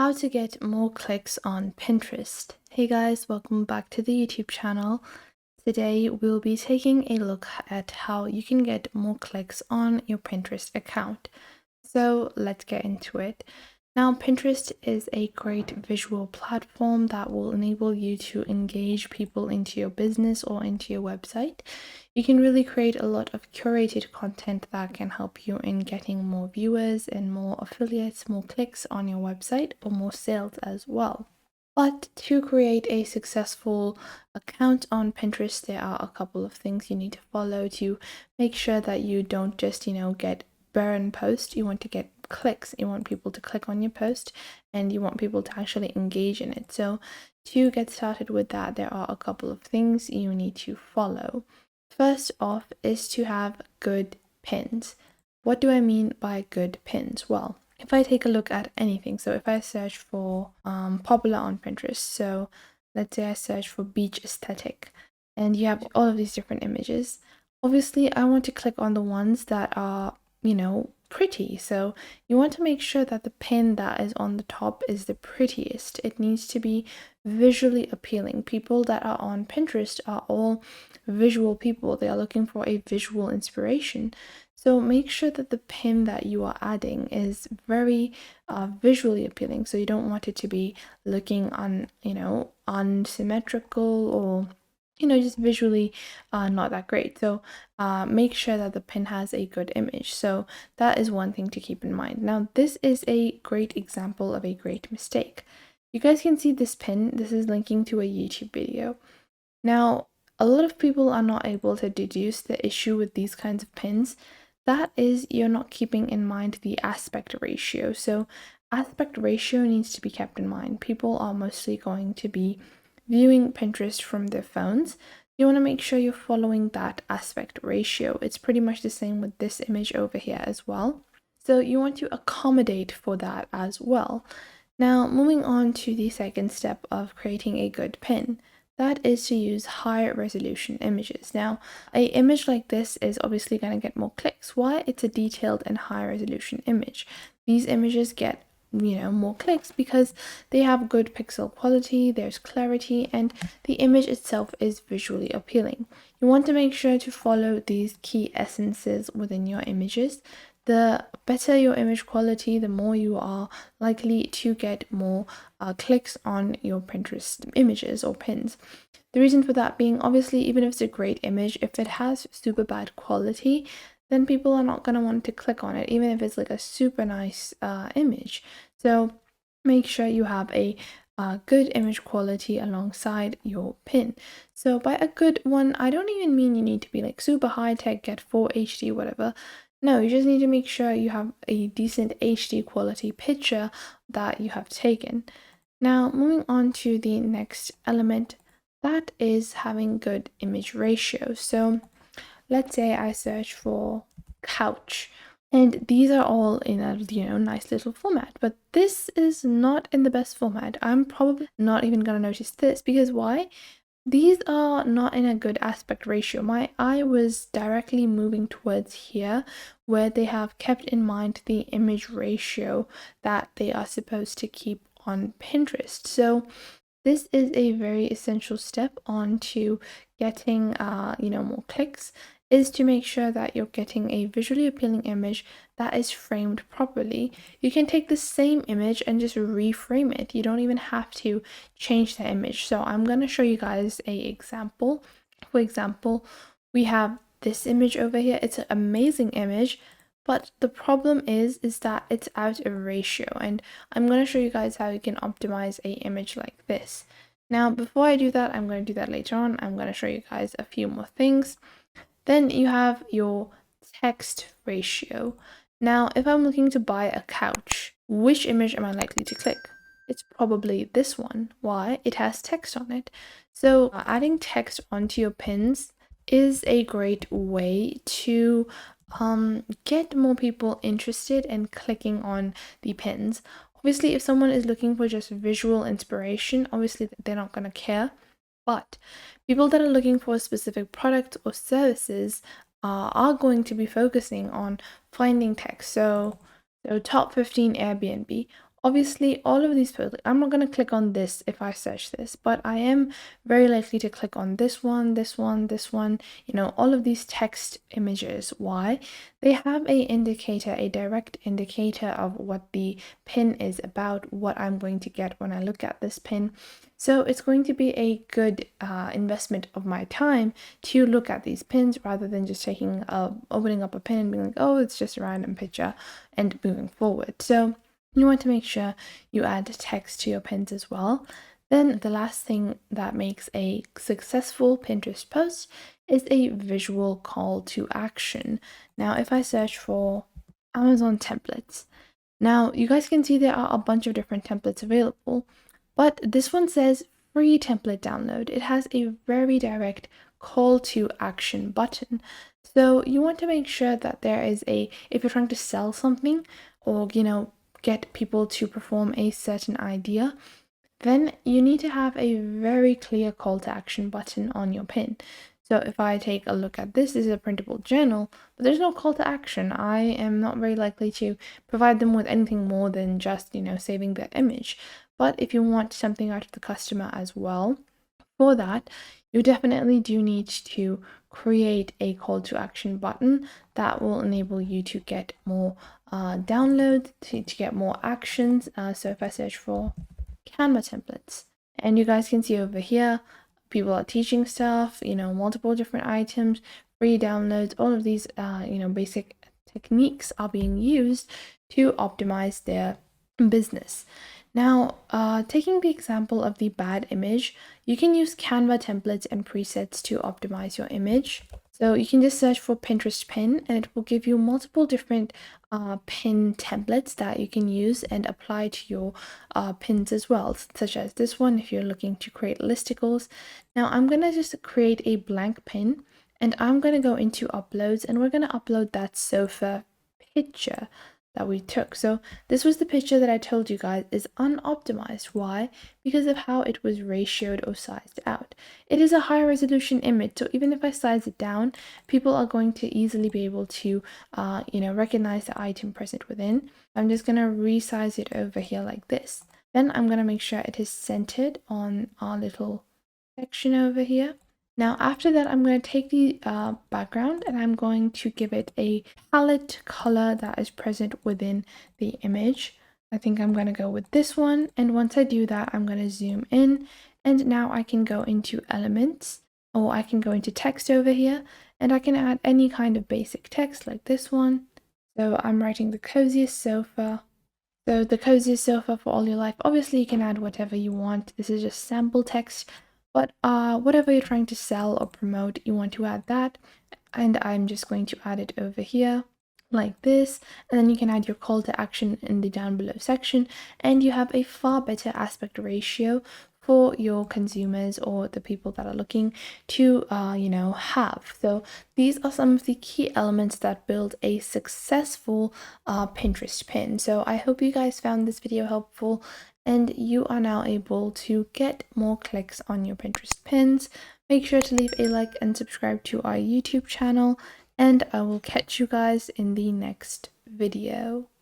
How to get more clicks on Pinterest. Hey guys, welcome back to the YouTube channel. Today we'll be taking a look at how you can get more clicks on your Pinterest account. So let's get into it. Now, Pinterest is a great visual platform that will enable you to engage people into your business or into your website. You can really create a lot of curated content that can help you in getting more viewers and more affiliates, more clicks on your website, or more sales as well. But to create a successful account on Pinterest, there are a couple of things you need to follow to make sure that you don't just, get barren post. You want to get clicks. You want people to click on your post and you want people to actually engage in it. So to get started with that, there are a couple of things you need to follow. First off is to have good pins. What do I mean by good pins? Well, if I take a look at anything, so if I search for popular on Pinterest, so let's say I search for beach aesthetic, and you have all of these different images. Obviously, I want to click on the ones that are, pretty. So you want to make sure that the pin that is on the top is the prettiest. It needs to be visually appealing. People that are on Pinterest are all visual people. They are looking for a visual inspiration. So make sure that the pin that you are adding is very visually appealing. So you don't want it to be looking unsymmetrical or just visually not that great. So make sure that the pin has a good image. So that is one thing to keep in mind. Now, this is a great example of a great mistake. You guys can see this pin. This is linking to a YouTube video. Now, a lot of people are not able to deduce the issue with these kinds of pins. That is, you're not keeping in mind the aspect ratio. So aspect ratio needs to be kept in mind. People are mostly going to be viewing Pinterest from their phones. You want to make sure you're following that aspect ratio. It's pretty much the same with this image over here as well. So you want to accommodate for that as well. Now, moving on to the second step of creating a good pin. That is to use high resolution images. Now, an image like this is obviously going to get more clicks. Why? It's a detailed and high resolution image. These images get more clicks because they have good pixel quality, there's clarity, and the image itself is visually appealing. You want to make sure to follow these key essences within your images. The better your image quality, the more you are likely to get more clicks on your Pinterest images or pins. The reason for that being, obviously, even if it's a great image, if it has super bad quality, then people are not going to want to click on it, even if it's like a super nice image. So make sure you have a good image quality alongside your pin. So by a good one, I don't even mean you need to be like super high tech, get 4 HD, whatever. No, you just need to make sure you have a decent HD quality picture that you have taken. Now, moving on to the next element, that is having good image ratio. So let's say I search for couch, and these are all in a nice little format, but this is not in the best format. I'm probably not even gonna notice this because why? These are not in a good aspect ratio. My eye was directly moving towards here where they have kept in mind the image ratio that they are supposed to keep on Pinterest. So this is a very essential step on to getting more clicks, is to make sure that you're getting a visually appealing image that is framed properly. You can take the same image and just reframe it. You don't even have to change the image. So I'm going to show you guys a example. For example, we have this image over here. It's an amazing image, but the problem is that it's out of ratio, and I'm going to show you guys how you can optimize a image like this. Now, before I do that, I'm going to do that later on. I'm going to show you guys a few more things. Then you have your text ratio. Now, if I'm looking to buy a couch, which image am I likely to click? It's probably this one. Why? It has text on it. So adding text onto your pins is a great way to get more people interested in clicking on the pins. Obviously, if someone is looking for just visual inspiration, obviously they're not going to care. But people that are looking for a specific product or services are going to be focusing on finding text. So top 15 Airbnb. Obviously, all of these posts, I'm not going to click on this if I search this, but I am very likely to click on this one, this one, this one, all of these text images. Why? They have a indicator, a direct indicator of what the pin is about, what I'm going to get when I look at this pin. So it's going to be a good investment of my time to look at these pins rather than just opening up a pin and being like, oh, it's just a random picture and moving forward. So you want to make sure you add text to your pins as well. Then the last thing that makes a successful Pinterest post is a visual call to action. Now, if I search for Amazon templates, now you guys can see there are a bunch of different templates available, but this one says free template download. It has a very direct call to action button. So you want to make sure that there is if you're trying to sell something or, get people to perform a certain idea, then you need to have a very clear call to action button on your pin. So if I take a look at this is a printable journal, but there's no call to action. I am not very likely to provide them with anything more than just, saving their image. But if you want something out of the customer as well, for that, you definitely do need to create a call to action button that will enable you to get more downloads, to get more actions. So if I search for Canva templates, and you guys can see over here, people are teaching stuff, multiple different items, free downloads, all of these, basic techniques are being used to optimize their business. Now, taking the example of the bad image, you can use Canva templates and presets to optimize your image. So you can just search for Pinterest pin and it will give you multiple different pin templates that you can use and apply to your pins as well, such as this one if you're looking to create listicles. Now I'm going to just create a blank pin and I'm going to go into uploads and we're going to upload that sofa picture that we took. So this was the picture that I told you guys is unoptimized. Why? Because of how it was ratioed or sized out. It is a high resolution image, so even if I size it down, people are going to easily be able to recognize the item present within. I'm just going to resize it over here like this. Then I'm going to make sure it is centered on our little section over here. Now after that, I'm going to take the background and I'm going to give it a palette color that is present within the image. I think I'm going to go with this one. And once I do that, I'm going to zoom in and now I can go into elements or I can go into text over here and I can add any kind of basic text like this one. So I'm writing the coziest sofa. So the coziest sofa for all your life. Obviously you can add whatever you want. This is just sample text. But whatever you're trying to sell or promote, you want to add that. And I'm just going to add it over here like this. And then you can add your call to action in the down below section. And you have a far better aspect ratio for your consumers or the people that are looking to, have. So these are some of the key elements that build a successful Pinterest pin. So I hope you guys found this video helpful and you are now able to get more clicks on your Pinterest pins. Make sure to leave a like and subscribe to our YouTube channel, and I will catch you guys in the next video.